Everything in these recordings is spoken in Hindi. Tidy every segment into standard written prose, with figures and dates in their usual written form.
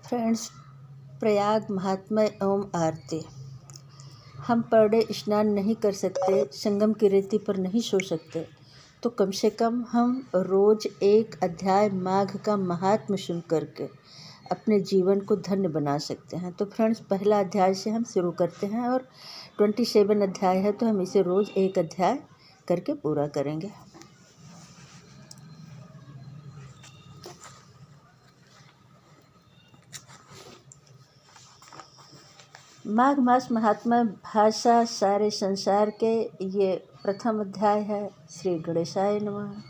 फ्रेंड्स, प्रयाग महात्म्य एवं आरती। हम पर डे स्नान नहीं कर सकते, संगम की रेती पर नहीं सो सकते, तो कम से कम हम रोज एक अध्याय माघ का महात्म्य सुन करके अपने जीवन को धन्य बना सकते हैं। तो फ्रेंड्स, पहला अध्याय से हम शुरू करते हैं और 27 अध्याय है, तो हम इसे रोज एक अध्याय करके पूरा करेंगे। माघ मास महात्मा भाषा सारे संसार के ये प्रथम अध्याय है। श्री गणेशाय नमः।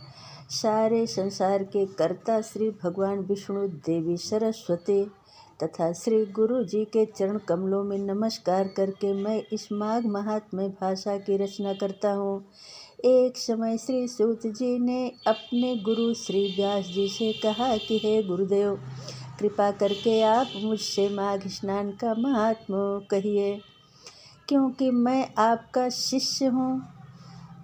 सारे संसार के कर्ता श्री भगवान विष्णु, देवी सरस्वती तथा श्री गुरु जी के चरण कमलों में नमस्कार करके मैं इस माघ महात्म्य भाषा की रचना करता हूँ। एक समय श्री सूत जी ने अपने गुरु श्री व्यास जी से कहा कि हे गुरुदेव, कृपा करके आप मुझसे माघ स्नान का महात्म्य कहिए, क्योंकि मैं आपका शिष्य हूँ।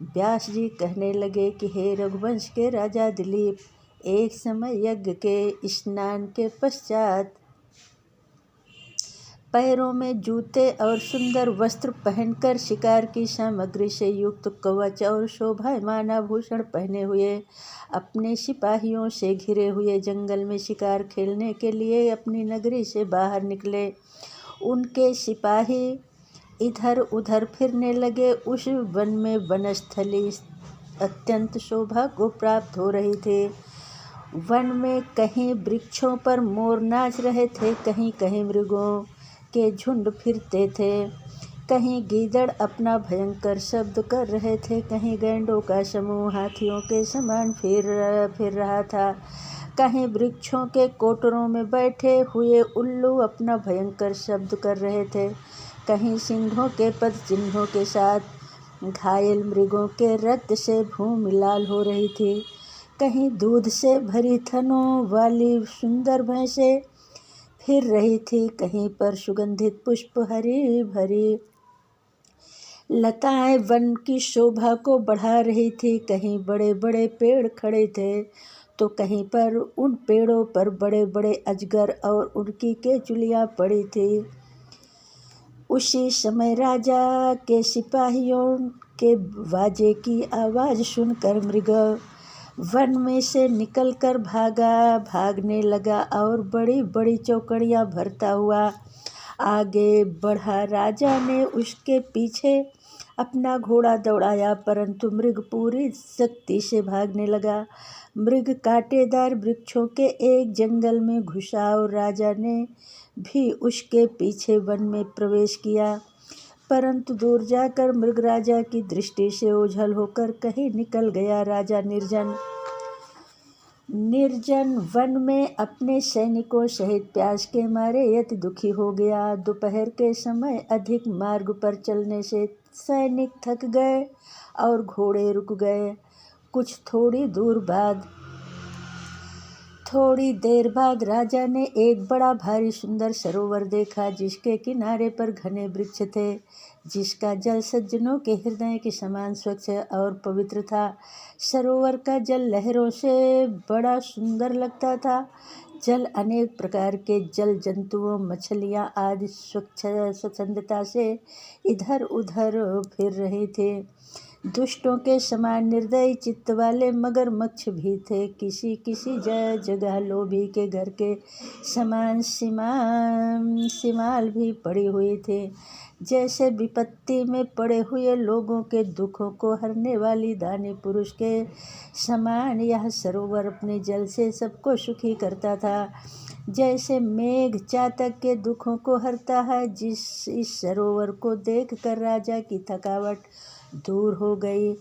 व्यास जी कहने लगे कि हे रघुवंश के राजा दिलीप, एक समय यज्ञ के स्नान के पश्चात पैरों में जूते और सुंदर वस्त्र पहनकर शिकार की सामग्री से युक्त कवच और शोभायमान आभूषण पहने हुए अपने सिपाहियों से घिरे हुए जंगल में शिकार खेलने के लिए अपनी नगरी से बाहर निकले। उनके सिपाही इधर उधर फिरने लगे। उस वन में वनस्थली अत्यंत शोभा को प्राप्त हो रही थी। वन में कहीं वृक्षों पर मोर नाच रहे थे, कहीं कहीं मृगों के झुंड फिरते थे, कहीं गीदड़ अपना भयंकर शब्द कर रहे थे, कहीं गैंडों का समूह हाथियों के समान फिर रहा था, कहीं वृक्षों के कोटरों में बैठे हुए उल्लू अपना भयंकर शब्द कर रहे थे, कहीं सिंहों के पद चिन्हों के साथ घायल मृगों के रक्त से भूमि लाल हो रही थी, कहीं दूध से भरी थनों वाली सुंदर भैंसें फिर रही थी, कहीं पर सुगंधित पुष्प हरी भरी लताएं वन की शोभा को बढ़ा रही थी, कहीं बड़े बड़े पेड़ खड़े थे तो कहीं पर उन पेड़ों पर बड़े बड़े अजगर और उनकी केचुलियां पड़ी थी। उसी समय राजा के सिपाहियों के बाजे की आवाज़ सुनकर मृग वन में से निकलकर भागने लगा और बड़ी बड़ी चौकड़ियाँ भरता हुआ आगे बढ़ा। राजा ने उसके पीछे अपना घोड़ा दौड़ाया, परंतु मृग पूरी शक्ति से भागने लगा। मृग कांटेदार वृक्षों के एक जंगल में घुसा और राजा ने भी उसके पीछे वन में प्रवेश किया, परंतु दूर जाकर मृग राजा की दृष्टि से ओझल होकर कहीं निकल गया। राजा निर्जन वन में अपने सैनिकों सहित प्यास के मारे अति दुखी हो गया। दोपहर के समय अधिक मार्ग पर चलने से सैनिक थक गए और घोड़े रुक गए। थोड़ी देर बाद राजा ने एक बड़ा भारी सुंदर सरोवर देखा, जिसके किनारे पर घने वृक्ष थे, जिसका जल सज्जनों के हृदय के समान स्वच्छ और पवित्र था। सरोवर का जल लहरों से बड़ा सुंदर लगता था। जल अनेक प्रकार के जल जंतुओं, मछलियाँ आदि स्वच्छंदता से इधर उधर फिर रहे थे। दुष्टों के समान निर्दयी चित्त वाले मगरमच्छ भी थे। किसी किसी जगह लोभी के घर के समान सिमाल भी पड़ी हुई थे। जैसे विपत्ति में पड़े हुए लोगों के दुखों को हरने वाली दानी पुरुष के समान यह सरोवर अपने जल से सबको सुखी करता था। जैसे मेघ चातक के दुखों को हरता है, इस सरोवर को देखकर राजा की थकावट दूर हो गई।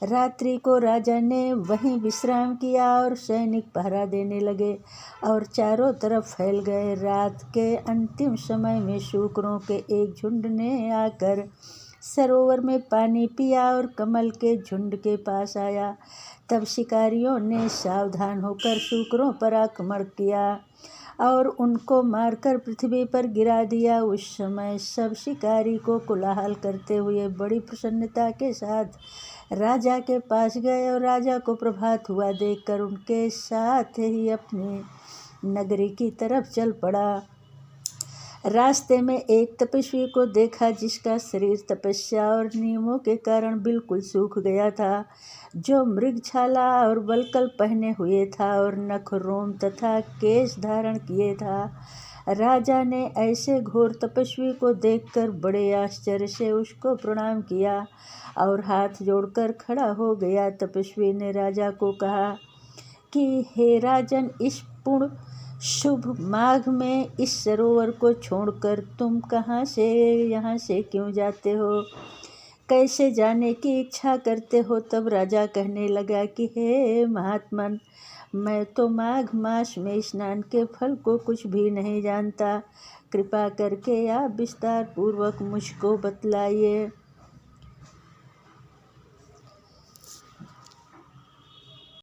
रात्रि को राजा ने वहीं विश्राम किया और सैनिक पहरा देने लगे और चारों तरफ फैल गए। रात के अंतिम समय में शूकरों के एक झुंड ने आकर सरोवर में पानी पिया और कमल के झुंड के पास आया। तब शिकारियों ने सावधान होकर शूकरों पर आक्रमण किया और उनको मारकर पृथ्वी पर गिरा दिया। उस समय सब शिकारी को कोलाहल करते हुए बड़ी प्रसन्नता के साथ राजा के पास गए और राजा को प्रभात हुआ देखकर उनके साथ ही अपनी नगरी की तरफ चल पड़ा। रास्ते में एक तपस्वी को देखा जिसका शरीर तपस्या और नियमों के कारण बिल्कुल सूख गया था, जो मृगछाला और वल्कल पहने हुए था और नख, रोम तथा केश धारण किए था। राजा ने ऐसे घोर तपस्वी को देखकर बड़े आश्चर्य से उसको प्रणाम किया और हाथ जोड़कर खड़ा हो गया। तपस्वी ने राजा को कहा कि हे राजन, इस पूर्ण शुभ माघ में इस सरोवर को छोड़कर तुम यहाँ से क्यों जाते हो? कैसे जाने की इच्छा करते हो? तब राजा कहने लगा कि हे महात्मन, मैं तो माघ मास में स्नान के फल को कुछ भी नहीं जानता। कृपा करके आप विस्तार पूर्वक मुझको बतलाइए।